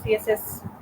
CSS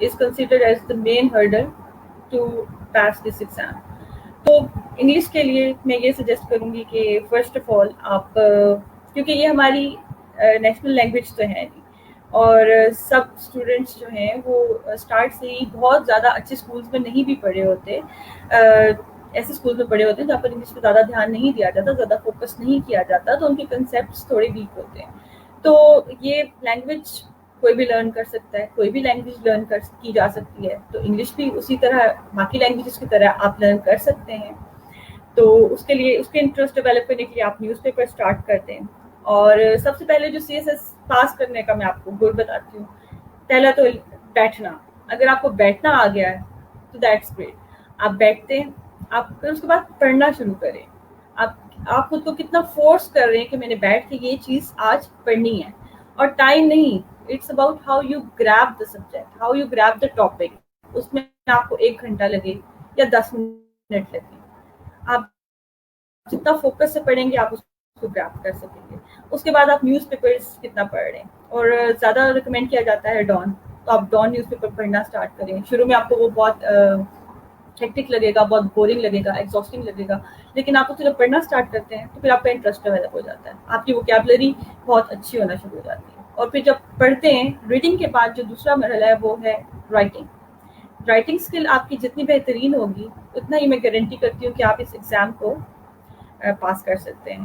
is considered as the main hurdle to pass this exam. تو English کے لیے میں یہ سجیسٹ کروں گی کہ فرسٹ آف آل آپ کیونکہ یہ ہماری نیشنل لینگویج تو ہے نہیں اور سب اسٹوڈنٹس جو ہیں وہ اسٹارٹ سے ہی بہت زیادہ اچھے اسکولس میں نہیں بھی پڑھے ہوتے, ایسے اسکول میں پڑھے ہوتے ہیں جہاں پر انگلش پہ زیادہ دھیان نہیں دیا جاتا, زیادہ فوکس نہیں کیا جاتا, تو ان کے کنسیپٹس تھوڑے ویک ہوتے ہیں. تو یہ لینگویج کوئی بھی لرن کر سکتا ہے, کوئی بھی لینگویج لرن کی جا سکتی ہے, تو انگلش بھی اسی طرح باقی لینگویجز کی طرح آپ لرن کر سکتے ہیں. تو اس کے لیے اس کے انٹرسٹ ڈیولپ کرنے کے لیے آپ نیوز پیپر اسٹارٹ کرتے ہیں. اور سب سے پہلے جو CSS پاس کرنے کا میں آپ کو گول بتاتی ہوں, پہلا تو بیٹھنا. اگر آپ کو بیٹھنا آ گیا ہے تو دیٹس گریٹ. آپ بیٹھتے ہیں, آپ پھر اس کے بعد پڑھنا شروع کریں. آپ خود کو کتنا فورس کر رہے ہیں کہ میں نے بیٹھ کے یہ چیز آج پڑھنی ہے, اور ٹائم نہیں, it's about how you grab the subject, how you grab the topic. اس میں آپ کو 1 گھنٹہ لگے یا 10 منٹ لگے, آپ جتنا فوکس سے پڑھیں گے آپ اس کو گریب کر سکیں گے. اس کے بعد آپ نیوز پیپرز کتنا پڑھ رہے ہیں, اور زیادہ ریکمینڈ کیا جاتا ہے ڈان, تو آپ ڈان نیوز پیپر پڑھنا اسٹارٹ کریں. شروع میں آپ کو وہ بہت ہیکٹک لگے گا, بہت بورنگ لگے گا, ایگزاسٹنگ لگے گا, لیکن آپ اس کو جب پڑھنا اسٹارٹ کرتے ہیں تو پھر آپ کا انٹرسٹ ڈیولپ ہو جاتا ہے, آپ کی ووکیبلری بہت اچھی ہونا شروع ہو جاتی ہے. اور پھر جب پڑھتے ہیں, ریڈنگ کے بعد جو دوسرا مرحلہ ہے وہ ہے رائٹنگ. رائٹنگ اسکل آپ کی جتنی بہترین ہوگی اتنا ہی میں گارنٹی کرتی ہوں کہ آپ اس ایگزام کو پاس کر سکتے ہیں.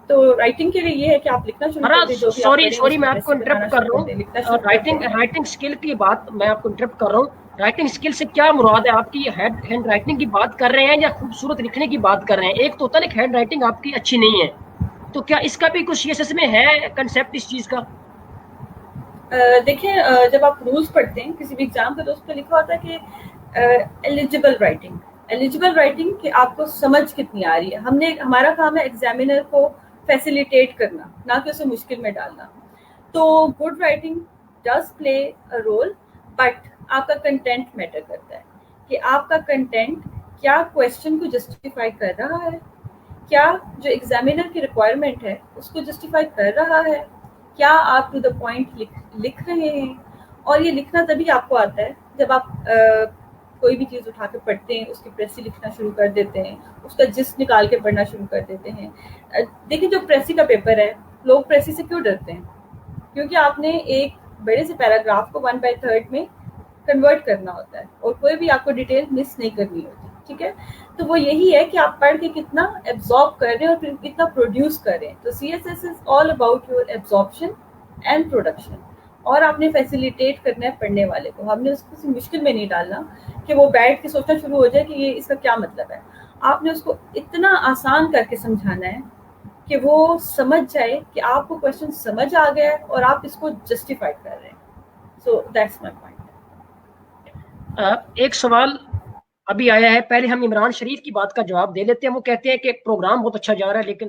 تو رائٹنگ کے لیے یہ ہے کہ آپ لکھنا شروع کر دیں, جو بھی آپ پڑھیں سوری میں آپ کو انٹرپٹ کر رہا ہوں. رائٹنگ اسکل کی بات میں آپ کو انٹرپٹ کر رہا ہوں. رائٹنگ اسکل سے کیا مراد ہے آپ کی؟ ہینڈ رائٹنگ کی بات کر رہے ہیں یا خوبصورت لکھنے کی بات کر رہے ہیں؟ ایک تو ہوتا ہے کہ ہینڈ رائٹنگ آپ کی اچھی نہیں ہے, تو کیا اس کا بھی کچھ CSS میں ہے کنسیپٹ اس چیز کا؟ دیکھیں, جب آپ رولز پڑھتے ہیں کسی بھی ایگزام کا تو اس پہ لکھا ہوتا ہے کہ ایلیجیبل رائٹنگ. ایلیجیبل رائٹنگ کہ آپ کو سمجھ کتنی آ رہی ہے. ہمارا کام ہے ایگزامینر کو فیسیلیٹیٹ کرنا, نہ کہ اسے مشکل میں ڈالنا. تو good writing does play a role, but آپ کا کنٹینٹ میٹر کرتا ہے کہ آپ کا کنٹینٹ کیا کویشچن کو جسٹیفائی کر رہا ہے, کیا جو ایگزامینر کی ریکوائرمنٹ ہے اس کو جسٹیفائی کر رہا ہے, کیا آپ ٹو دا پوائنٹ لکھ رہے ہیں. اور یہ لکھنا تبھی آپ کو آتا ہے جب آپ کوئی بھی چیز اٹھا کے پڑھتے ہیں, اس کی پریسی لکھنا شروع کر دیتے ہیں, اس کا جس نکال کے پڑھنا شروع کر دیتے ہیں. دیکھیں, جو پریسی کا پیپر ہے, لوگ پریسی سے کیوں ڈرتے ہیں؟ کیونکہ آپ نے ایک بڑے سے پیراگراف کو 1/3 میں کنورٹ کرنا ہوتا ہے, اور کوئی بھی آپ کو ڈیٹیل مس نہیں کرنی ہوتی. ٹھیک ہے, تو وہ یہی ہے کہ آپ پڑھ کے کتنا ایبزارب کر رہے ہیں اور پھر کتنا پروڈیوس کر رہے ہیں. تو CSS is all about your absorption and production. اور آپ نے فیسیلیٹیٹ کرنا ہے پڑھنے والے کو, ہم نے اس کو کسی مشکل میں نہیں ڈالنا کہ وہ بیٹھ کے سوچنا شروع ہو جائے کہ یہ اس کا کیا مطلب ہے. آپ نے اس کو اتنا آسان کر کے سمجھانا ہے کہ وہ سمجھ جائے کہ آپ کو کویشچن سمجھ آ گیا ہے اور آپ اس کو جسٹیفائی کر رہے ہیں. So that's my point. ایک سوال ابھی آیا ہے, پہلے ہم عمران شریف کی بات کا جواب دے لیتے ہیں. وہ کہتے ہیں کہ پروگرام بہت اچھا جا رہا ہے, لیکن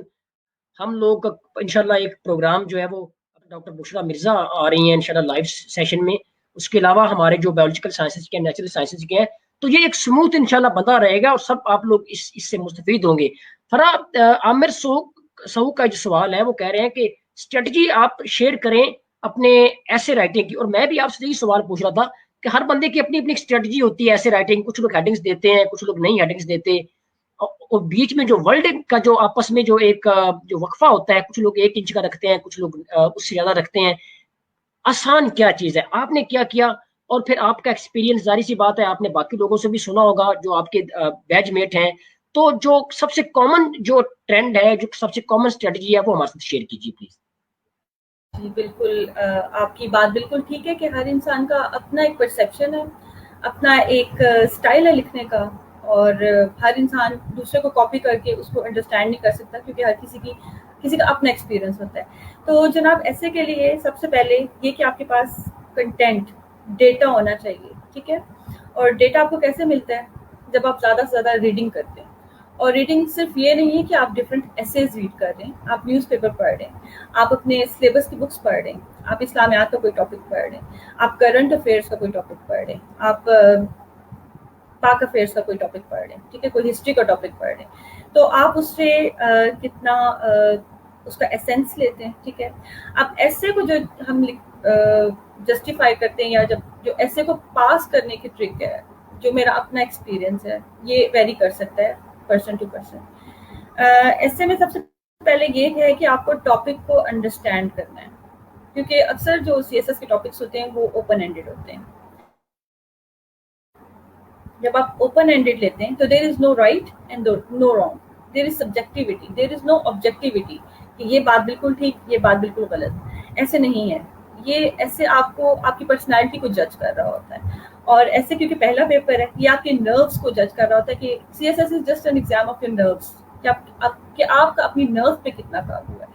ہم لوگ انشاءاللہ ایک پروگرام جو ہے وہ ڈاکٹر بشرا مرزا آ رہی ہیں انشاءاللہ لائیو سیشن میں. اس کے علاوہ ہمارے جو بایولوجیکل سائنسز کے, نیچرل سائنسز کے ہیں, تو یہ ایک سموتھ انشاءاللہ بندہ رہے گا اور سب آپ لوگ اس سے مستفید ہوں گے. عامر سعود کا جو سوال ہے وہ کہہ رہے ہیں کہ اسٹریٹجی آپ شیئر کریں اپنے ایسے رائٹنگ کی. اور میں بھی آپ سے یہی سوال پوچھ رہا تھا کہ ہر بندے کی اپنی اپنی اسٹریٹجی ہوتی ہے ایسے رائٹنگ. کچھ لوگ ہیڈنگز دیتے ہیں, کچھ لوگ نہیں ہیڈنگز دیتے, اور بیچ میں جو ورلڈ کا جو آپس میں جو ایک جو وقفہ ہوتا ہے, کچھ لوگ 1 انچ کا رکھتے ہیں, کچھ لوگ اس سے زیادہ رکھتے ہیں. آسان کیا چیز ہے؟ آپ نے کیا کیا, اور پھر آپ کا ایکسپیرینس, ظاہر سی بات ہے آپ نے باقی لوگوں سے بھی سنا ہوگا جو آپ کے بیچ میٹ ہیں, تو جو سب سے کامن جو ٹرینڈ ہے, جو سب سے کامن اسٹریٹجی ہے, وہ ہمارے ساتھ شیئر کیجیے پلیز. جی بالکل, آپ کی بات بالکل ٹھیک ہے کہ ہر انسان کا اپنا ایک پرسیپشن ہے, اپنا ایک اسٹائل ہے لکھنے کا, اور ہر انسان دوسرے کو کاپی کر کے اس کو انڈرسٹینڈ نہیں کر سکتا, کیونکہ ہر کسی کا اپنا ایکسپیرینس ہوتا ہے. تو جناب, ایسے کے لیے سب سے پہلے یہ کہ آپ کے پاس کنٹینٹ, ڈیٹا ہونا چاہیے. ٹھیک ہے, اور ڈیٹا آپ کو کیسے ملتا ہے؟ جب آپ زیادہ سے زیادہ ریڈنگ کرتے ہیں. اور ریڈنگ صرف یہ نہیں ہے کہ آپ ڈفرینٹ ایسیز ریڈ کر رہے ہیں, آپ نیوز پیپر پڑھ رہے ہیں, آپ اپنے سلیبس کی بکس پڑھ رہے ہیں, آپ اسلامیات کا کوئی ٹاپک پڑھ رہے ہیں, آپ کرنٹ افیئرس کا کوئی ٹاپک پڑھ رہے ہیں, آپ پاک افیئرس کا کوئی ٹاپک پڑھ رہے ہیں, ٹھیک ہے, کوئی ہسٹری کا ٹاپک پڑھ رہے ہیں, تو آپ اس سے کتنا اس کا ایسنس لیتے ہیں. ٹھیک ہے, آپ ایسے کو جو ہم جسٹیفائی کرتے ہیں یا جب جو ایسے کو پاس کرنے کی ٹرک ہے، جو میرا اپنا ایکسپیرینس ہے، یہ ویری کر سکتا ہے پرسن ٹو پرسن۔ ایسے میں سب سے پہلے یہ ہے کہ آپ کو ٹاپک کو انڈرسٹینڈ کرنا ہے، کیونکہ اکثر جو سی ایس ایس کے ٹاپکس ہوتے ہیں وہ اوپن اینڈیڈ ہوتے ہیں۔ جب آپ اوپن اینڈیڈ لیتے ہیں تو there is no right and no wrong, there is subjectivity, there is no objectivity کہ یہ بات بالکل ٹھیک، یہ بات بالکل غلط، ایسے نہیں ہے۔ یہ ایسے آپ کو آپ کی پرسنالٹی کو جج کر رہا ہوتا ہے، اور ایسے کیونکہ پہلا پیپر ہے، یہ آپ کے نروس کو جج کر رہا ہوتا ہے کہ C S S is just an exam of your nerves, کہ آپ کا اپنی نرو پہ کتنا قابو ہے۔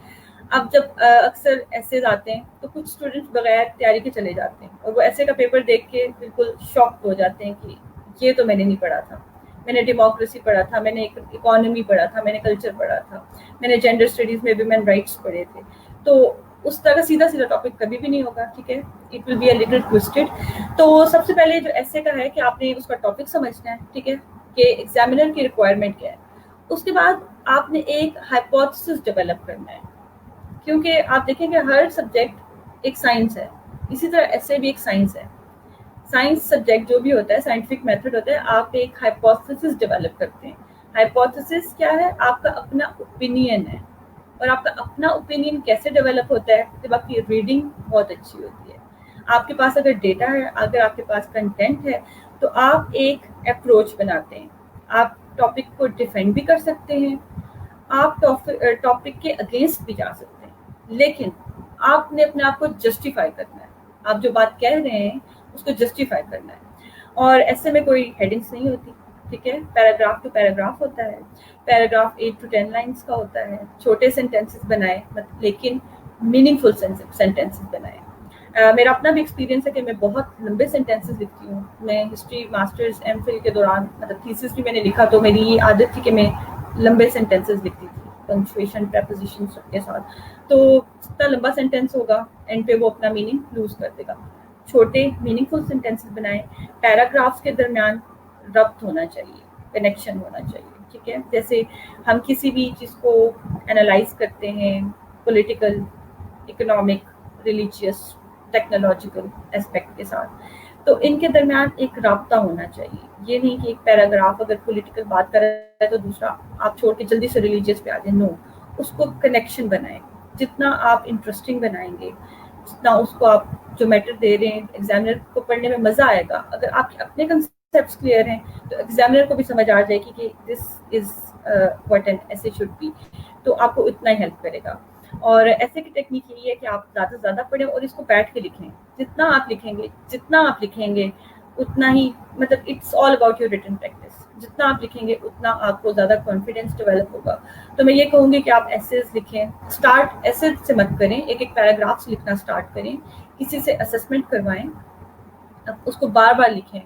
اب جب اکثر ایسے آتے ہیں تو کچھ اسٹوڈنٹس بغیر تیاری کے چلے جاتے ہیں، اور وہ ایسے کا پیپر دیکھ کے بالکل شاک ہو جاتے ہیں کہ یہ تو میں نے نہیں پڑھا تھا، میں نے ڈیموکریسی پڑھا تھا، میں نے اکانومی پڑھا تھا، میں نے کلچر پڑھا تھا، میں نے جینڈر اسٹڈیز میں ویمن رائٹس پڑھے تھے۔ تو اس طرح سیدھا ٹاپک کبھی بھی نہیں ہوگا، ٹھیک ہے، it will be a little toasted. تو سب سے پہلے جو ایسے کا ہے کہ آپ نے اس کا ٹاپک سمجھنا ہے، ٹھیک ہے، کہ ایگزامینر کی ریکوائرمنٹ کیا ہے۔ اس کے بعد آپ نے ایک ہائپوتھیسس ڈیولپ کرنا ہے، کیونکہ آپ دیکھیں کہ ہر سبجیکٹ ایک سائنس ہے، اسی طرح ایسے بھی ایک سائنس ہے۔ سائنس سبجیکٹ جو بھی ہوتا ہے، سائنٹیفک میتھڈ ہوتا ہے، آپ ایک ہائپوتھیسس ڈیولپ کرتے ہیں۔ ہائپوتھیسس کیا ہے؟ آپ کا اپنا اوپینین ہے، اور آپ کا اپنا اوپینین کیسے ڈیولپ ہوتا ہے؟ جب آپ کی ریڈنگ بہت اچھی ہوتی ہے، آپ کے پاس اگر ڈیٹا ہے، اگر آپ کے پاس کنٹینٹ ہے، تو آپ ایک اپروچ بناتے ہیں۔ آپ ٹاپک کو ڈیفینڈ بھی کر سکتے ہیں، آپ ٹاپک کے اگینسٹ بھی جا سکتے ہیں، لیکن آپ نے اپنے آپ کو جسٹیفائی کرنا ہے۔ آپ جو بات کہہ رہے ہیں اس کو جسٹیفائی کرنا ہے، اور ایسے میں کوئی ہیڈنگس نہیں ہوتی، ٹھیک ہے، پیراگراف ٹو پیراگراف ہوتا ہے، پیراگراف 8 to 10 لائنس کا ہوتا ہے۔ چھوٹے سینٹینسز بنائیں، لیکن میننگ فل سینٹینسز بنائیں۔ میرا اپنا بھی ایکسپیرینس ہے کہ میں بہت لمبے سینٹینسز لکھتی ہوں۔ میں ہسٹری ماسٹرز ایم فل کے دوران تھیسس بھی میں نے لکھا، تو میری یہ عادت تھی کہ میں لمبے سینٹینسز لکھتی تھی، پنکچویشن پریپوزیشن سب کے ساتھ۔ تو جتنا لمبا سینٹینس ہوگا اینڈ پہ وہ اپنا میننگ لوز کر دے گا۔ چھوٹے میننگ فل سینٹینسز بنائیں، پیراگرافس کے درمیان ربط ہونا چاہیے، کنیکشن ہونا چاہیے، ٹھیک ہے۔ جیسے ہم کسی بھی چیز کو انالائز کرتے ہیں، political, economic, religious, technological aspect کے ساتھ، تو ان کے درمیان ایک رابطہ ہونا چاہیے۔ یہ نہیں کہ ایک پیراگراف اگر پولیٹیکل بات کر رہا ہے تو دوسرا آپ چھوڑ کے جلدی سے ریلیجیس پہ آ جائیں، نو، اس کو کنیکشن بنائیں۔ جتنا آپ انٹرسٹنگ بنائیں گے، جتنا اس کو آپ جو میٹر دے رہے ہیں ایگزامینر کو پڑھنے میں مزہ آئے گا۔ اگر آپ کے اپنے کنسیپٹس کلیئر ہیں تو ایگزامینر کو بھی سمجھ آ جائے گی کہ دس از واٹ این ایسے شوڈ بی، تو آپ کو اتنا ہی ہیلپ کرے گا۔ اور ایسے کی ٹیکنیک یہی ہے کہ آپ زیادہ سے زیادہ پڑھیں اور اس کو بیٹھ کے لکھیں۔ جتنا آپ لکھیں گے اتنا ہی، مطلب it's all about your written practice, جتنا آپ لکھیں گے اتنا آپ کو زیادہ کانفیڈینس ڈیولپ ہوگا۔ تو میں یہ کہوں گی کہ آپ ایسیز لکھیں، اسٹارٹ ایسے سے مت کریں، ایک ایک پیراگراف سے لکھنا اسٹارٹ کریں، کسی سے اسسمنٹ کروائیں، اب اس کو بار بار لکھیں۔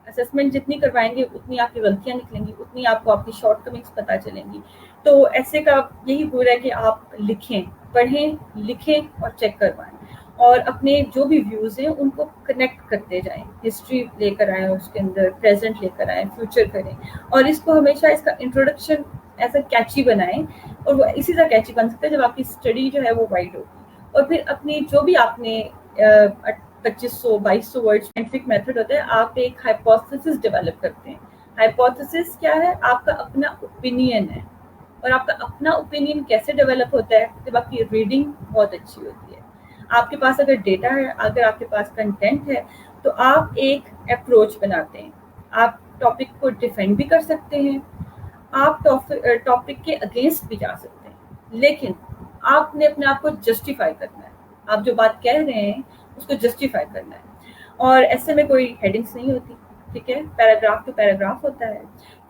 اسسمنٹ جتنی کروائیں گے اتنی آپ کی غلطیاں نکلیں گی، اتنی آپ کو آپ کی شارٹ کمنگس پتہ چلیں گی۔ تو ایسے کا یہی گول ہے کہ آپ لکھیں، پڑھیں، لکھیں اور چیک کروائیں، اور اپنے جو بھی ویوز ہیں ان کو کنیکٹ کرتے جائیں، ہسٹری لے کر آئیں، اس کے اندر پریزنٹ لے کر آئیں، فیوچر کریں، اور اس کو ہمیشہ اس کا انٹروڈکشن ایسا کیچی بنائیں، اور وہ اسی طرح کیچی بن سکتا ہے جب آپ کی اسٹڈی جو ہے وہ وائڈ ہوگی۔ اور پھر اپنی جو بھی آپ نے 2500-2200 ورڈ سائنٹیفک میتھڈ ہوتا ہے، آپ ایک ہائپوتھیسس ڈیولپ کرتے ہیں۔ ہائپوتھیسس کیا ہے؟ آپ کا اپنا اوپینین ہے، اور آپ کا اپنا اوپینین کیسے ڈیولپ ہوتا ہے؟ جب آپ کی ریڈنگ بہت اچھی ہوتی ہے، آپ کے پاس اگر ڈیٹا ہے، اگر آپ کے پاس کنٹینٹ ہے، تو آپ ایک اپروچ بناتے ہیں۔ آپ ٹاپک کو ڈیفینڈ بھی کر سکتے ہیں، آپ ٹاپک کے اگینسٹ بھی جا سکتے ہیں، لیکن آپ نے اپنے آپ کو جسٹیفائی کرنا ہے۔ آپ جو بات کہہ رہے ہیں اس کو جسٹیفائی کرنا ہے، اور ایسے میں کوئی ہیڈنگس نہیں ہوتی، ٹھیک ہے، پیراگراف ٹو پیراگراف ہوتا ہے،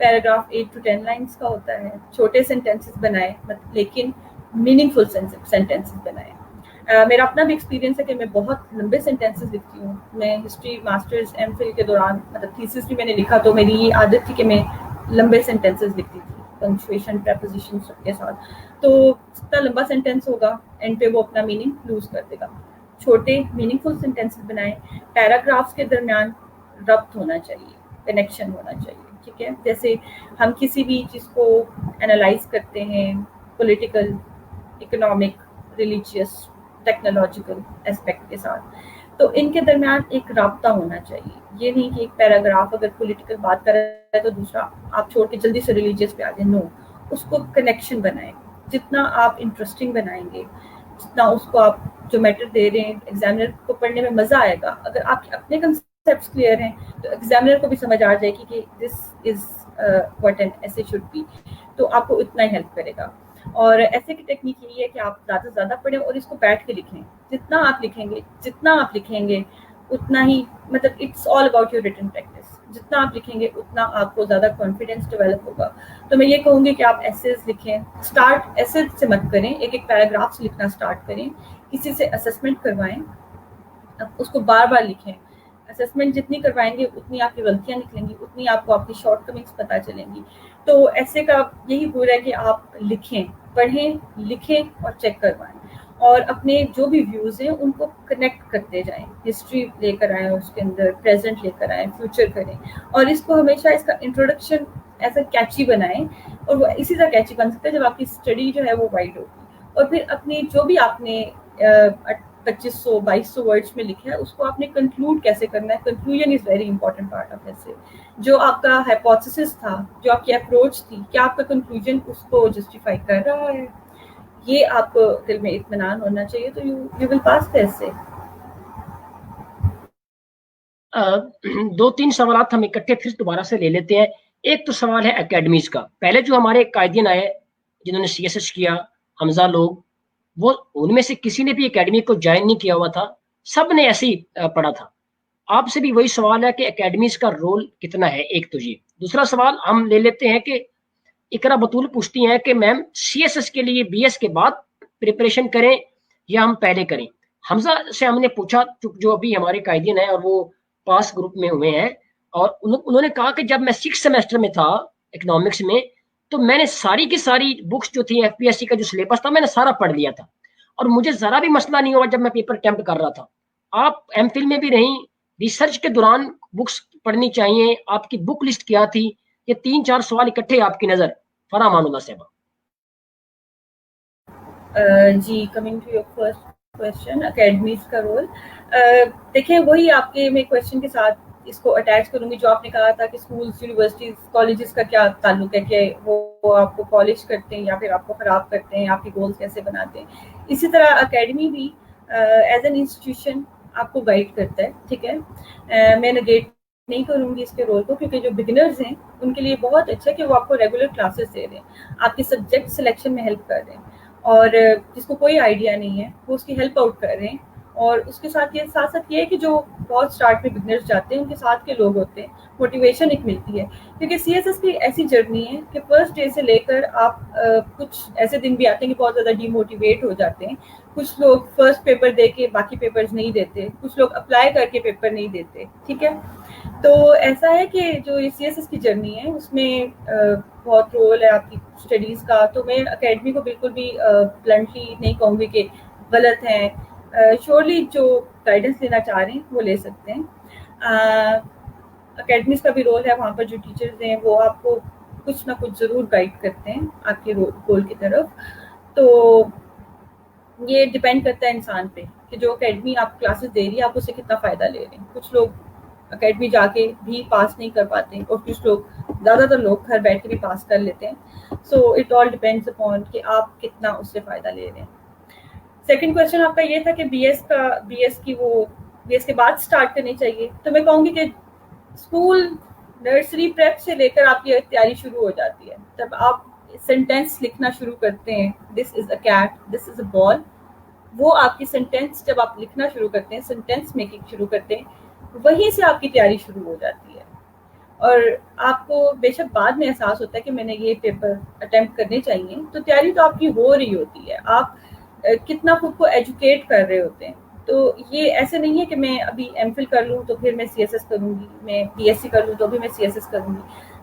پیراگراف 8 to 10 لائنس کا ہوتا ہے۔ چھوٹے سینٹینسز بنائیں، لیکن میننگ فل سینٹینسز بنائیں۔ میرا اپنا بھی ایکسپیرینس ہے کہ میں بہت لمبے سینٹینسز لکھتی ہوں۔ میں ہسٹری ماسٹرز ایم فل کے دوران تھیسس بھی میں نے لکھا، تو میری یہ عادت تھی کہ میں لمبے سینٹینسز لکھتی تھی، پنکچویشن پریپوزیشن سب کے ساتھ۔ تو جتنا لمبا سینٹینس ہوگا اینڈ پہ وہ اپنا میننگ لوز کر دے گا۔ چھوٹے میننگ فل سینٹینسز بنائیں، پیراگرافس کے درمیان ربط ہونا چاہیے، کنیکشن ہونا چاہیے، ٹھیک ہے۔ جیسے ہم کسی بھی چیز کو انالائز کرتے ہیں، political, economic, religious, technological aspect کے ساتھ، تو ان کے درمیان ایک رابطہ ہونا چاہیے. یہ نہیں کہ ایک پیراگراف اگر پولیٹیکل بات کر رہا ہے تو دوسرا آپ چھوڑ کے جلدی سے ریلیجیس پہ آ جائیں. نو, اس کو کنیکشن بنائیں. جتنا آپ انٹرسٹنگ بنائیں گے, جتنا اس کو آپ جو میٹر دے رہے ہیں ایگزامنر کو پڑھنے میں مزہ آئے گا. اگر آپ کے اپنے کنسیپٹس کلیئر ہیں تو ایگزامنر کو بھی سمجھ آ جائے گی کہ دس از واٹ این ایسے شوڈ بی, تو آپ کو اتنا ہی ہیلپ کرے گا. اور ایسے کی ٹیکنیک یہی ہے کہ آپ زیادہ سے زیادہ پڑھیں اور اس کو بیٹھ کے لکھیں. جتنا آپ لکھیں گے اتنا ہی, مطلب it's all about your written practice. جتنا آپ لکھیں گے اتنا آپ کو زیادہ کانفیڈینس ڈیولپ ہوگا. تو میں یہ کہوں گی کہ آپ ایسیز لکھیں. اسٹارٹ ایسے سے مت کریں, ایک ایک پیراگراف سے لکھنا اسٹارٹ کریں. کسی سے اسسمنٹ کروائیں, اس کو بار بار لکھیں. اسسمنٹ جتنی کروائیں گے اتنی آپ کی غلطیاں نکلیں گی, اتنی آپ کو آپ کی شارٹ کمنگس پتہ چلیں گی. تو ایسے کا یہی گول ہے کہ آپ لکھیں, پڑھیں, لکھیں اور چیک کروائیں. اور اپنے جو بھی ویوز ہیں ان کو کنیکٹ کرتے جائیں. ہسٹری لے کر آئیں, اس کے اندر پریزنٹ لے کر آئیں, فیوچر کریں. اور اس کو ہمیشہ اس کا انٹروڈکشن ایسا کیچی بنائیں. اور وہ اسی طرح کیچی بن سکتا ہے جب آپ کی اسٹڈی جو ہے وہ وائڈ ہوگی. اور پھر اپنی جو بھی آپ نے 2500-2200 ورڈس میں لکھا ہے اس کو آپ نے کنکلوڈ کیسے کرنا ہے. Conclusion is very important part of ایسے. جو آپ کا ہائپوتھیسس تھا, جو آپ کی اپروچ تھی, کیا آپ کا کنکلوژن اس کو جسٹیفائی کر رہا ہے. یہ آپ کو دل میں اطمینان ہونا چاہیے, تو یو ول پاس دا ایسے. دو تین سوالات ہم اکٹھے پھر دوبارہ سے لے لیتے ہیں. ایک تو سوال ہے اکیڈمیز کا. پہلے جو ہمارے قائدین آئے جنہوں نے سی ایس ایس کیا, حمزہ لوگ, وہ ان میں سے کسی نے بھی اکیڈمی کو جوائن نہیں کیا ہوا تھا, سب نے ایسے ہی پڑھا تھا. آپ سے بھی وہی سوال ہے کہ اکیڈمیز کا رول کتنا ہے. ایک تو یہ. دوسرا سوال ہم لے لیتے ہیں کہ اقرا بطول پوچھتی ہیں کہ میم سی ایس ایس کے لیے بی ایس کے بعد پریپریشن کریں یا ہم پہلے کریں. حمزہ سے ہم نے پوچھا جو ابھی ہمارے قائدین ہیں اور وہ پاس گروپ میں ہوئے ہیں, اور انہوں نے کہا کہ جب میں 6 سیمسٹر میں تھا اکنامکس میں تو میں نے ساری کی ساری بکس جو تھی ایف پی ایس سی کا جو سلیبس تھا میں نے سارا پڑھ لیا تھا, اور مجھے ذرا بھی مسئلہ نہیں ہوا جب میں پیپر اٹیمپٹ کر رہا تھا. آپ ایم فل میں بھی رہیں, ریسرچ کے دوران بکس پڑھنی چاہیے. آپ کی بک لسٹ کیا تھی؟ یہ 3-4 سوال اکٹھے آپ کی نظر. فرح مان اللہ صاحبہ. جی, coming to your first question, academies کا رول. دیکھیں وہی آپ کے میں کوشچن کے ساتھ اس کو اٹیچ کروں گی جو آپ نے کہا تھا کہ اسکولس, یونیورسٹیز, کالجز کا کیا تعلق ہے, کہ وہ آپ کو پالش کرتے ہیں یا پھر آپ کو خراب کرتے ہیں, آپ کی گولس کیسے بناتے ہیں. اسی طرح اکیڈمی بھی ایز این انسٹیٹیوشن آپ کو گائڈ کرتا ہے. ٹھیک ہے, میں نگیٹ نہیں کروں گی اس کے رول کو, کیونکہ جو بگنرز ہیں ان کے لیے بہت اچھا ہے کہ وہ آپ کو ریگولر کلاسز دے رہے ہیں, آپ کی سبجیکٹ سلیکشن میں ہیلپ کر رہے ہیں, اور جس کو کوئی آئیڈیا نہیں ہے وہ اس کی ہیلپ آؤٹ کر رہے ہیں. اور اس کے ساتھ یہ ہے کہ جو بہت اسٹارٹ میں بگنرز جاتے ہیں ان کے ساتھ کے لوگ ہوتے ہیں, موٹیویشن ایک ملتی ہے. کیونکہ سی ایس ایس کی ایسی جرنی ہے کہ فرسٹ ڈے سے لے کر آپ کچھ ایسے دن بھی آتے ہیں کہ بہت زیادہ ڈی موٹیویٹ ہو جاتے ہیں. کچھ لوگ فرسٹ پیپر دے کے باقی پیپرز نہیں دیتے, کچھ لوگ اپلائی کر کے پیپر نہیں دیتے. ٹھیک ہے, تو ایسا ہے کہ جو یہ سی ایس ایس کی جرنی ہے اس میں بہت رول ہے آپ کی اسٹڈیز کا. تو میں اکیڈمی کو بالکل بھی بلنٹلی نہیں کہوں گی کہ غلط ہیں. شیورلی جو گائیڈنس لینا چاہ رہے ہیں وہ لے سکتے ہیں. اکیڈمیز کا بھی رول ہے, وہاں پر جو ٹیچرز ہیں وہ آپ کو کچھ نہ کچھ ضرور گائڈ کرتے ہیں آپ کے گول کی طرف. تو یہ ڈپینڈ کرتا ہے انسان پہ کہ جو اکیڈمی آپ کلاسز دے رہی ہے آپ اس سے کتنا فائدہ لے رہے ہیں. کچھ لوگ اکیڈمی جا کے بھی پاس نہیں کر پاتے اور کچھ لوگ, زیادہ تر لوگ گھر بیٹھ کے بھی پاس کر لیتے ہیں. So it all depends upon کہ آپ کتنا اس سے فائدہ لے رہے ہیں. سیکنڈ کویشچن آپ کا یہ تھا کہ بی ایس کے بعد اسٹارٹ کرنی چاہیے. تو میں کہوں گی کہ اسکول, نرسری, پریپ سے لے کر آپ کی تیاری شروع ہو جاتی ہے. جب آپ سینٹینس لکھنا شروع کرتے ہیں, دس از اے کیٹ, دس از اے بال, وہ آپ کی سینٹینس جب آپ لکھنا شروع کرتے ہیں, سینٹینس میکنگ شروع کرتے ہیں, وہیں سے آپ کی تیاری شروع ہو جاتی ہے. اور آپ کو بے شک بعد میں احساس ہوتا ہے کہ میں نے یہ پیپر اٹیمپٹ کرنے چاہیے, تو تیاری تو آپ کی ہو رہی ہوتی ہے. آپ کتنا خود کو ایجوکیٹ کر رہے ہوتے ہیں. تو یہ ایسے نہیں ہے کہ میں ابھی ایم فل کر لوں تو پھر میں سی ایس ایس کروں گی, میں بی ایس سی کر لوں تو بھی میں سی ایس ایس کروں گی.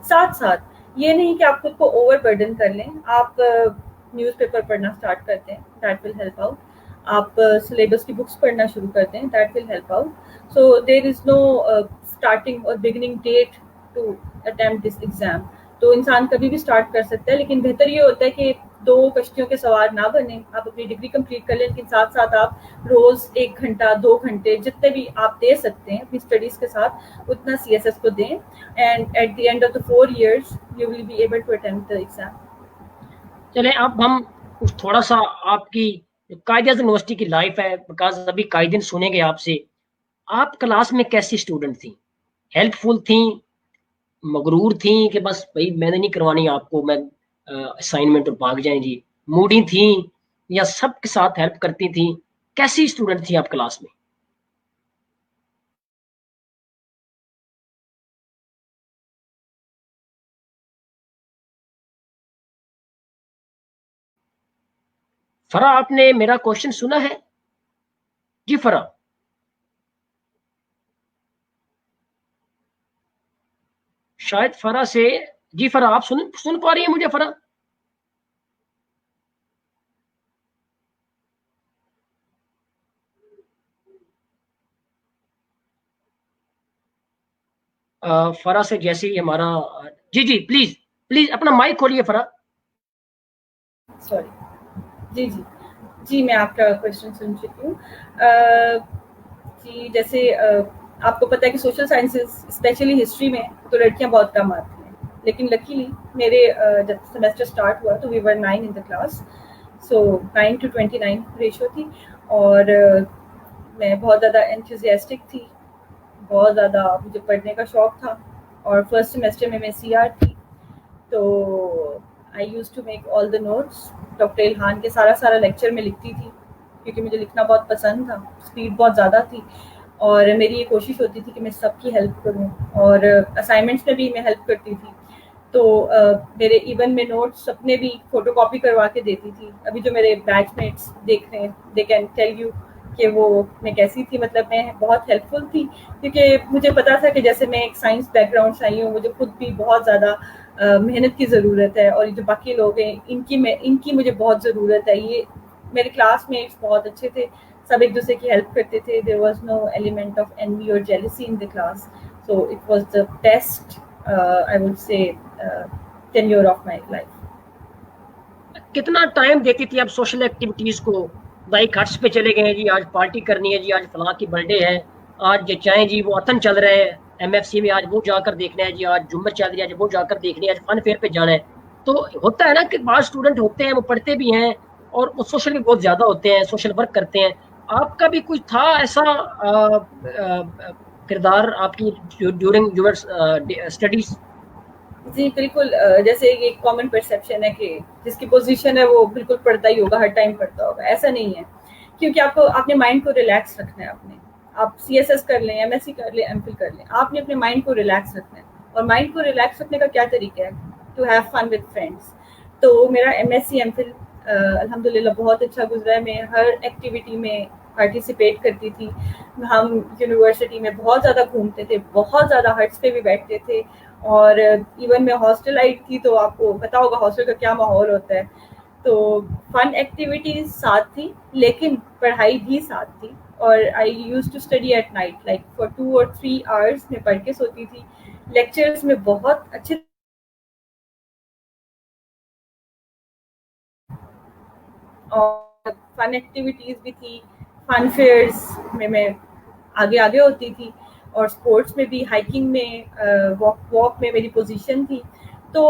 ساتھ ساتھ یہ نہیں کہ آپ خود کو اوور برڈن کر لیں. آپ نیوز پیپر پڑھنا اسٹارٹ کرتے ہیں, دیٹ ول ہیلپ آؤٹ. آپ سلیبس کی بکس پڑھنا شروع کرتے ہیں, that will help out. So there is no starting اور beginning date to attempt this exam. تو انسان کبھی بھی اسٹارٹ کر سکتا ہے, لیکن بہتر یہ ہوتا ہے کہ دو کشتیوں کے سوار نہ بنے. آپ اپنی ڈگری کمپلیٹ کر لیں لیکن ساتھ ساتھ آپ روز 1 گھنٹہ 2 گھنٹے جتنے بھی آپ دے سکتے ہیں اپنی اسٹڈیز کے ساتھ اتنا CSS کو دیں, and at the end of the 4 years you will be able to attempt the exam. چلیں اب ہم کچھ تھوڑا سا آپ کی قائد اعظم یونیورسٹی کی لائف ہے, بیکاز ابھی قائدین سنیں گے آپ سے, آپ کلاس میں کیسی اسٹوڈنٹ تھیں؟ ہیلپ فل تھیں, مغرور تھیں کہ بس بھائی میں نے نہیں کروانی آپ کو, میں اسائنمنٹ اور بھاگ جائیں جی, موڈی تھیں یا سب کے ساتھ ہیلپ کرتی تھیں؟ کیسی اسٹوڈنٹ تھی آپ کلاس میں؟ فرا آپ نے میرا کوشچن سنا ہے؟ جی فرا. شاید فرا سے, جی فرا آپ سن پا رہی ہیں مجھے فرا؟ فرا سے جیسے ہی ہمارا, جی جی پلیز پلیز اپنا مائک کھولیے فرا. سوری, جی جی جی میں آپ کا کوشچن سن چکی ہوں. جی جیسے آپ کو پتہ ہے کہ سوشل سائنسز اسپیشلی ہسٹری میں تو لڑکیاں بہت کم آتی ہیں, لیکن لکیلی میرے جب سیمسٹر اسٹارٹ ہوا تو وی ور 9 ان دا کلاس, سو 9:29 ریشو تھی, اور میں بہت زیادہ انتھوزیاسٹک تھی, بہت زیادہ مجھے پڑھنے کا شوق تھا, اور فرسٹ سیمسٹر میں CR تھی, تو I used to make all the notes. Doctor Ilhan کے سارا لیکچر میں لکھتی تھی کیونکہ مجھے لکھنا بہت پسند تھا, اسپیڈ بہت زیادہ تھی, اور میری یہ کوشش ہوتی تھی کہ میں سب کی ہیلپ کروں, اور اسائنمنٹس میں بھی میں ہیلپ کرتی تھی. تو میرے ایون میں نوٹس اپنے بھی فوٹو کاپی کروا کے دیتی تھی. ابھی جو میرے بیچ میٹس دیکھ رہے ہیں دے کین ٹیل یو کہ وہ میں کیسی تھی, مطلب میں بہت ہیلپ فل تھی, کیونکہ مجھے پتا تھا کہ جیسے میں ایک سائنس بیک گراؤنڈ سے آئی ہوں, مجھے خود بھی بہت زیادہ محنت کی ضرورت ہے, اور یہ جو باقی لوگ ہیں ان کی مجھے بہت ضرورت ہے. یہ میرے کلاس میٹس بہت اچھے تھے, سب ایک دوسرے کی ہیلپ کرتے تھے. There was no element of envy اور jealousy in the class, so it was the best I would say tenure of my life. کتنا ٹائم دیتی تھی آپ سوشل ایکٹیویٹیز کو؟ لائک ہٹس پہ چلے گئے جی, آج پارٹی کرنی ہے جی, آج فلاں کی برتھ ڈے ہے, آج چاہیں جی وہ وطن چل رہے ہیں MFC میں, آج وہ جا کر دیکھنا ہے جی, آج جمعہ چل رہی ہے, آج وہ جا کر دیکھنی ہے, آج فن فیئر پہ جانا ہے. تو ہوتا ہے نا کہ بعض اسٹوڈنٹ ہوتے ہیں وہ پڑھتے بھی ہیں اور وہ سوشل بھی بہت زیادہ ہوتے ہیں, سوشل ورک کرتے ہیں. آپ کا بھی کچھ تھا ایسا کردار آپ کی ڈیورنگ یور اسٹڈیز؟ جی بالکل, جیسے ایک کامن پرسیپشن ہے کہ جس کی پوزیشن ہے وہ بالکل پڑھتا ہی ہوگا, ہر ٹائم پڑھتا ہوگا. ایسا نہیں ہے, کیونکہ آپ کو اپنے مائنڈ کو ریلیکس رکھنا ہے. آپ CSS کر لیں, MSc کر لیں, MPhil کر لیں, آپ نے اپنے مائنڈ کو ریلیکس رکھنا ہے. اور مائنڈ کو ریلیکس رکھنے کا کیا طریقہ ہے؟ To have fun with friends. تو میرا MSc MPhil الحمد للہ بہت اچھا گزرا ہے. میں ہر ایکٹیویٹی میں پارٹیسپیٹ کرتی تھی. ہم یونیورسٹی میں بہت زیادہ گھومتے تھے, بہت زیادہ ہٹس پہ بھی بیٹھتے تھے, اور ایون میں ہاسٹل آئی تھی تو آپ کو پتا ہوگا ہاسٹل کا کیا ماحول ہوتا ہے. تو فن ایکٹیویٹیز ساتھ تھی لیکن پڑھائی بھی ساتھ تھی, اور I used to study at night, like for 2 or 3 hours میں پڑھ کے سوتی تھی. لیکچرز میں بہت اچھے, اور فن ایکٹیویٹیز بھی تھی. فن فیئرس میں آگے ہوتی تھی, اور اسپورٹس میں بھی, ہائکنگ میں, واک میں میری پوزیشن تھی. تو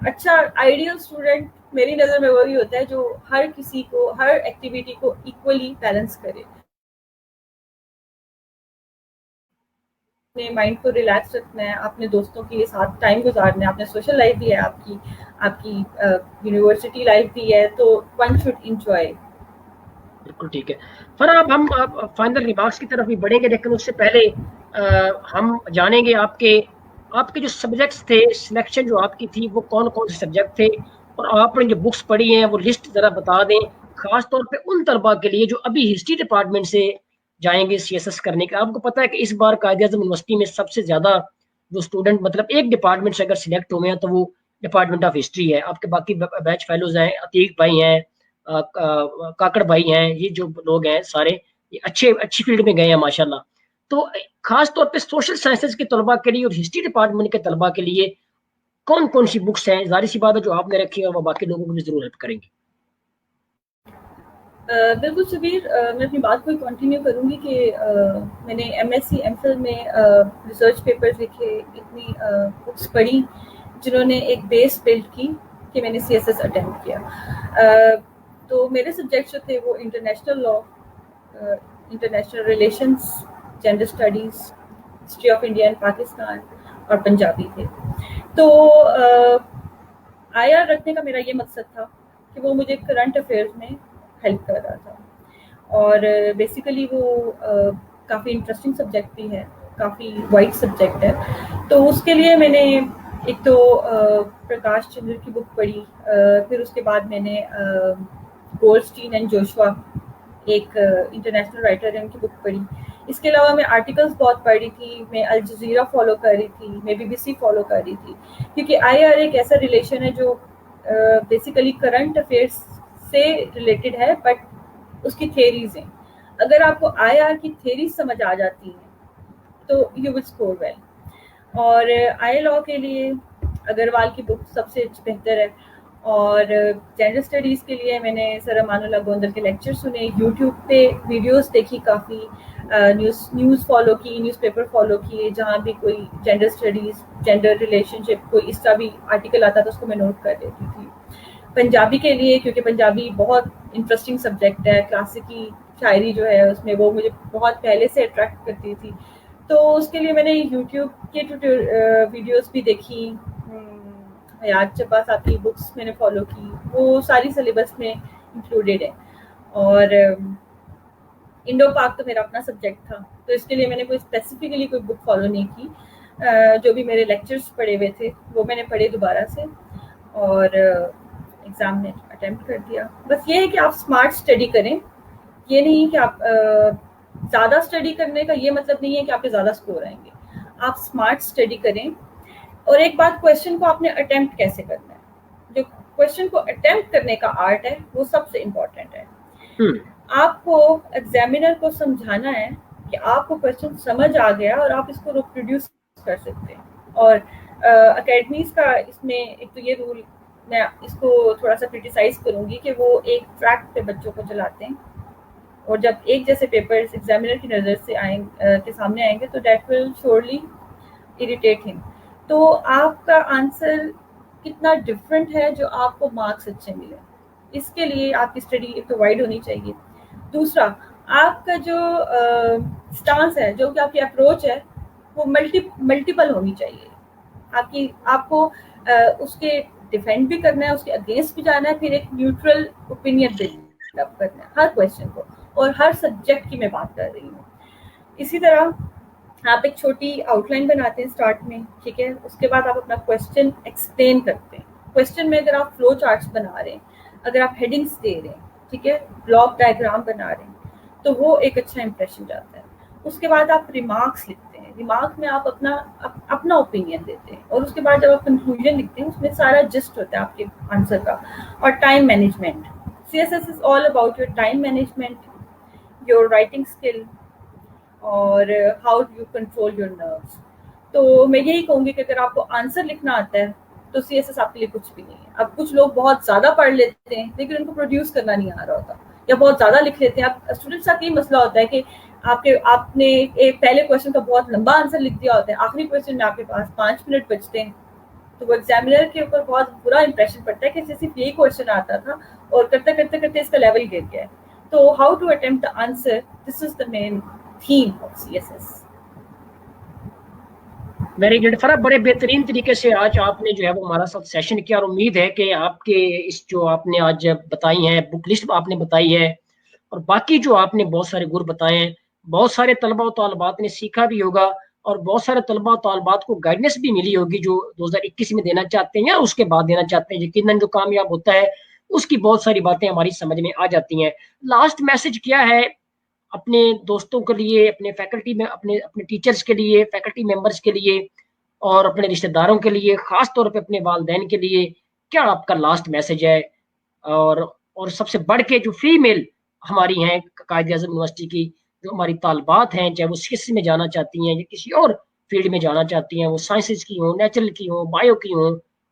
اچھا آئیڈیل اسٹوڈنٹ میری نظر میں وہی ہوتا ہے جو ہر کسی کو, ہر ایکٹیویٹی کو ایکولی بیلنس کرے. اپنے مائنڈ کو ریلیکس رکھنا ہے, اپنے دوستوں کے ساتھ ٹائم گزارنا ہے, اپنے سوشل لائف بھی ہے, آپ کی یونیورسٹی لائف بھی ہے, تو ون شوڈ انجوائے. بالکل ٹھیک ہے فرا, اب ہم فائنل ریمارکس کی طرف بھی بڑھیں گے, لیکن اس سے پہلے ہم جانیں گے آپ کے جو سبجیکٹس تھے, سلیکشن جو آپ کی تھی وہ کون کون سے سبجیکٹ تھے, اور آپ نے جو بکس پڑھی ہیں وہ لسٹ ذرا بتا دیں, خاص طور پہ ان طلباء کے لیے جو ابھی ہسٹری ڈپارٹمنٹ سے جائیں گے CSS کرنے کے. آپ کو پتا ہے کہ اس بار قائد اعظم یونیورسٹی میں سب سے زیادہ جو اسٹوڈنٹ مطلب ایک ڈپارٹمنٹ سے اگر سلیکٹ ہوئے ہیں تو وہ ڈپارٹمنٹ آف ہسٹری ہے. آپ کے باقی بیچ فیلوز ہیں, عتیق بھائی ہیں, کاکڑ بھائی ہیں, یہ جو لوگ ہیں سارے یہ اچھی فیلڈ میں گئے ہیں ماشاءاللہ. تو خاص طور پہ سوشل سائنسز کے طلباء کے لیے اور ہسٹری ڈپارٹمنٹ کے طلباء کے لیے کون کون سی بکس ہیں؟ ظاہر سی بات ہے جو آپ نے رکھی ہے وہ باقی لوگوں کو بھی ضرور ہیلپ کریں گے. بالکل شبیر، میں اپنی بات کو کنٹینیو کروں گی کہ میں نے M S C M Phil میں ریسرچ پیپرز لکھے، اتنی بکس پڑھی جنہوں نے ایک بیس بلڈ کی کہ میں نے سی ایس ایس اٹیمپٹ کیا. تو میرے سبجیکٹ جو تھے وہ international law, international relations, gender studies, history of India and Pakistan اور پنجابی تھے. تو آئی آر رکھنے کا میرا یہ مقصد تھا کہ وہ مجھے کرنٹ افیئرز میں ہیلپ کر رہا تھا، اور بیسیکلی وہ کافی انٹرسٹنگ سبجیکٹ بھی ہے، کافی وائڈ سبجیکٹ ہے. تو اس کے لیے میں نے ایک تو پرکاش چندر کی بک پڑھی، پھر اس کے بعد میں نے گولڈسٹین اینڈ جوشوا، ایک انٹرنیشنل رائٹر ہے، ان کی بک پڑھی. اس کے علاوہ میں آرٹیکلس بہت پڑھ رہی تھی، میں الجزیرہ فالو کر رہی تھی، میں بی بی سی فالو کر رہی تھی، کیونکہ آئی آر ایک ایسا ریلیشن ہے جو بیسیکلی کرنٹ افیئرس سے ریلیٹڈ ہے، بٹ اس کی تھیریز ہیں. اگر آپ کو آئی آر کی تھیریز سمجھ آ جاتی ہیں تو یو ول اسکور ویل. اور آئی لاء کے لیے اگروال کی بک سب سے بہتر ہے. اور جینڈر اسٹڈیز کے لیے میں نے سر امان اللہ گوندل کے لیکچر سنے، یوٹیوب پہ ویڈیوز دیکھی، کافی نیوز فالو کی، نیوز پیپر فالو کیے، جہاں بھی کوئی جینڈر اسٹڈیز، جینڈر ریلیشن شپ، کوئی اس کا بھی آرٹیکل آتا تھا اس کو میں نوٹ کر لیتی تھی. پنجابی کے لیے کیونکہ پنجابی بہت انٹرسٹنگ سبجیکٹ ہے، کلاسیکی شاعری جو ہے اس میں وہ مجھے بہت پہلے سے اٹریکٹ کرتی تھی. تو اس کے لیے میں نے یوٹیوب کے ویڈیوز بھی دیکھی، حیات چپا صاحب کی بکس میں نے فالو کی، وہ ساری سلیبس میں انکلوڈیڈ ہے. اور انڈو پاک تو میرا اپنا سبجیکٹ تھا، تو اس کے لیے میں نے کوئی اسپیسیفکلی کوئی بک فالو نہیں کی. جو بھی میرے لیکچرز پڑھے ہوئے تھے وہ میں نے پڑھے دوبارہ سے، اور ایگزام میں اٹیمپٹ کر دیا. بس یہ ہے کہ آپ اسمارٹ اسٹڈی کریں، یہ نہیں کہ آپ زیادہ اسٹڈی کرنے کا یہ مطلب نہیں ہے کہ آپ کے زیادہ اسکور آئیں گے. آپ اسمارٹ اسٹڈی کریں. اور ایک بات، کویشچن کو آپ نے اٹیمپٹ کیسے کرنا ہے، جو کویشچن کو اٹیمپٹ کرنے کا آرٹ ہے وہ سب سے امپورٹنٹ ہے. آپ کو ایگزامینر کو سمجھانا ہے کہ آپ کو کویشچن سمجھ آ گیا اور آپ اس کو ریپروڈیوس کر سکتے ہیں. اور اکیڈمیز کا اس میں ایک تو یہ رول، میں اس کو تھوڑا سا کرٹیسائز کروں گی کہ وہ ایک ٹریک پہ بچوں کو چلاتے ہیں، اور جب ایک جیسے پیپرز ایگزامینر کی نظر سے کے سامنے آئیں گے تو دیٹ ول شیورلی اریٹیٹ ہم. تو آپ کا آنسر کتنا ڈفرینٹ ہے جو آپ کو مارکس اچھے ملے، اس کے لیے آپ کی اسٹڈی ایک تو وائڈ ہونی چاہیے. دوسرا، آپ کا جو اسٹانس ہے، جو کہ آپ کی اپروچ ہے، وہ ملٹیپل ہونی چاہیے. آپ کو اس کے ڈیفینڈ بھی کرنا ہے، اس کے اگینسٹ بھی جانا ہے، پھر ایک نیوٹرل اوپینین بلڈ اپ کرنا ہے ہر کویشچن کو، اور ہر سبجیکٹ کی میں بات کر رہی ہوں. اسی طرح آپ ایک چھوٹی آؤٹ لائن بناتے ہیں اسٹارٹ میں، ٹھیک ہے، اس کے بعد آپ اپنا کویشچن ایکسپلین کرتے ہیں. کویشچن میں اگر آپ فلو چارٹس بنا رہے ہیں، اگر آپ ہیڈنگس دے رہے ہیں، ٹھیک ہے، بلاک ڈائیگرام بنا رہے ہیں، تو وہ ایک اچھا امپریشن جاتا ہے. اس کے بعد آپ ریمارکس لکھتے ہیں، ریمارک میں آپ اپنا اوپینین دیتے ہیں، اور اس کے بعد جب آپ کنکلوژن لکھتے ہیں اس میں سارا جسٹ ہوتا ہے آپ کے آنسر کا. اور time management, C S S is all about your time management, your writing skill, اور how do you control your nerves. تو میں یہی کہوں گی کہ اگر آپ کو آنسر لکھنا آتا ہے تو سی ایس ایس آپ کے لیے کچھ بھی نہیں ہے. اب کچھ لوگ بہت زیادہ پڑھ لیتے ہیں لیکن ان کو پروڈیوس کرنا نہیں آ رہا ہوتا، یا بہت زیادہ لکھ لیتے ہیں. اب اسٹوڈنٹس کا یہی مسئلہ ہوتا ہے کہ آپ نے ایک پہلے کویشچن کا بہت لمبا آنسر لکھ دیا ہوتا ہے، آخری کویشچن میں آپ کے پاس 5 منٹ بچتے ہیں، تو وہ ایگزامینر کے اوپر بہت برا امپریشن پڑتا ہے کہ صرف یہی کویشچن آتا تھا اور کرتے کرتے کرتے اس کا لیول گر گیا ہے. تو how to attempt the answer, this is the main theme of CSS S ایس. ویری گڈ فرح، بڑے بہترین طریقے سے آج آپ نے جو ہے وہ ہمارا ساتھ سیشن کیا، اور امید ہے کہ آپ کے اس جو آپ نے آج بتائی ہیں، بک لسٹ آپ نے بتائی ہے، اور باقی جو آپ نے بہت سارے گر بتائے ہیں، بہت سارے طلبہ و طالبات نے سیکھا بھی ہوگا، اور بہت سارے طلبہ و طالبات کو گائیڈنس بھی ملی ہوگی جو 2021 میں دینا چاہتے ہیں یا اس کے بعد دینا چاہتے ہیں. یقیناً جو کامیاب ہوتا ہے اس کی بہت ساری باتیں ہماری سمجھ میں آ جاتی ہیں. لاسٹ میسج کیا ہے اپنے دوستوں کے لیے، اپنے فیکلٹی میں، اپنے ٹیچرز کے لیے، فیکلٹی ممبرز کے لیے، اور اپنے رشتہ داروں کے لیے، خاص طور پہ اپنے والدین کے لیے، کیا آپ کا لاسٹ میسج ہے؟ اور سب سے بڑھ کے جو فیمیل ہماری ہیں قائد اعظم یونیورسٹی کی، جو ہماری طالبات ہیں، چاہے وہ سیاسی میں جانا چاہتی ہیں یا کسی اور فیلڈ میں جانا چاہتی ہیں، وہ سائنسز کی ہوں، نیچرل کی ہوں، بایو کی ہوں،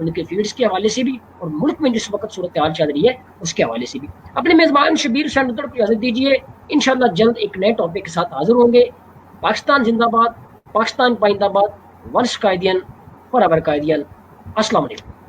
ان کے فیلڈس کے حوالے سے بھی اور ملک میں جس وقت صورتحال چل رہی ہے اس کے حوالے سے بھی. اپنے میزبان شبیر حسین مدڑ کو اجازت دیجیے. انشاءاللہ جلد ایک نئے ٹاپک کے ساتھ حاضر ہوں گے. پاکستان زندہ باد, پاکستان پائندہ باد, ونس قائدین فار ایور قائدین. السلام علیکم.